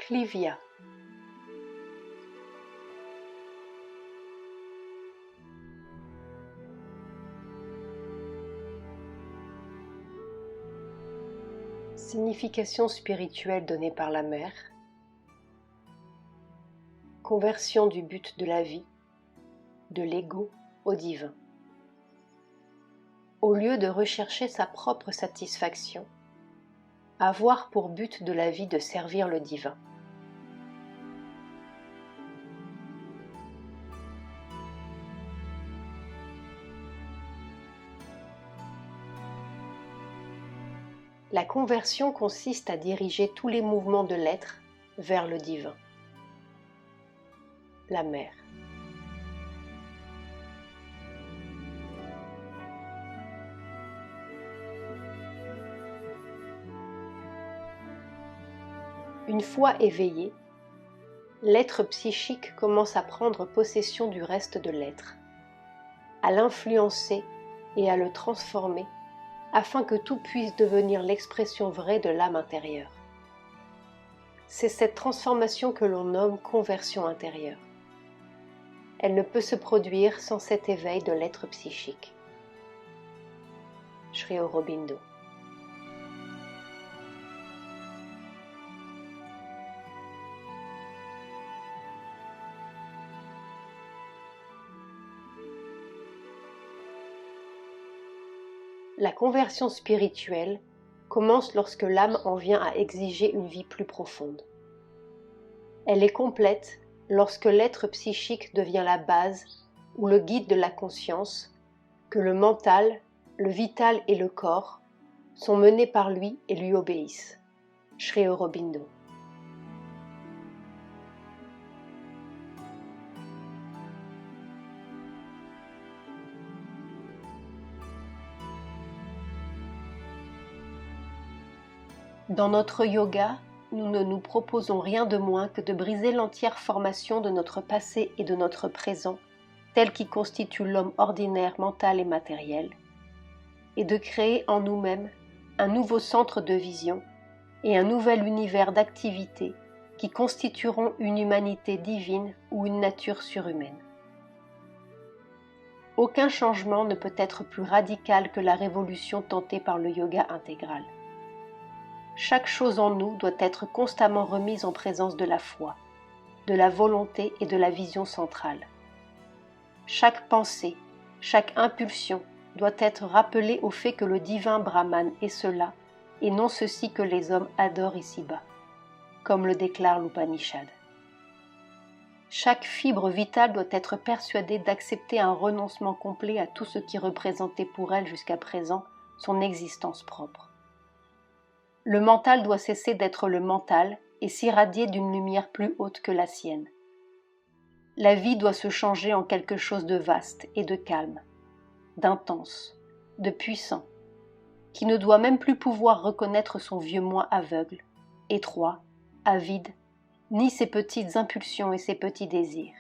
Clivia. Signification spirituelle donnée par la mer. Conversion du but de la vie, de l'ego au divin. Au lieu de rechercher sa propre satisfaction, avoir pour but de la vie de servir le divin. La conversion consiste à diriger tous les mouvements de l'être vers le divin. La mer. Une fois éveillé, l'être psychique commence à prendre possession du reste de l'être, à l'influencer et à le transformer afin que tout puisse devenir l'expression vraie de l'âme intérieure. C'est cette transformation que l'on nomme conversion intérieure. Elle ne peut se produire sans cet éveil de l'être psychique. Sri Aurobindo. La conversion spirituelle commence lorsque l'âme en vient à exiger une vie plus profonde. Elle est complète lorsque l'être psychique devient la base ou le guide de la conscience, que le mental, le vital et le corps sont menés par lui et lui obéissent. Sri Aurobindo. Dans notre yoga, nous ne nous proposons rien de moins que de briser l'entière formation de notre passé et de notre présent, tel qui constitue l'homme ordinaire mental et matériel, et de créer en nous-mêmes un nouveau centre de vision et un nouvel univers d'activité qui constitueront une humanité divine ou une nature surhumaine. Aucun changement ne peut être plus radical que la révolution tentée par le yoga intégral. Chaque chose en nous doit être constamment remise en présence de la foi, de la volonté et de la vision centrale. Chaque pensée, chaque impulsion doit être rappelée au fait que le divin Brahman est cela et non ceci que les hommes adorent ici-bas, comme le déclare l'Upanishad. Chaque fibre vitale doit être persuadée d'accepter un renoncement complet à tout ce qui représentait pour elle jusqu'à présent son existence propre. Le mental doit cesser d'être le mental et s'irradier d'une lumière plus haute que la sienne. La vie doit se changer en quelque chose de vaste et de calme, d'intense, de puissant, qui ne doit même plus pouvoir reconnaître son vieux moi aveugle, étroit, avide, ni ses petites impulsions et ses petits désirs.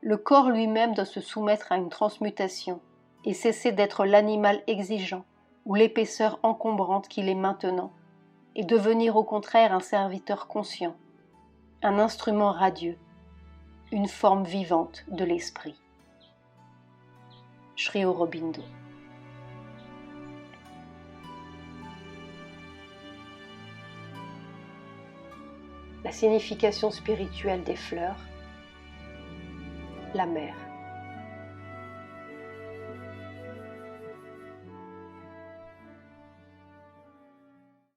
Le corps lui-même doit se soumettre à une transmutation et cesser d'être l'animal exigeant ou l'épaisseur encombrante qu'il est maintenant, et devenir au contraire un serviteur conscient, un instrument radieux, une forme vivante de l'esprit. Sri Aurobindo. La signification spirituelle des fleurs, la mer.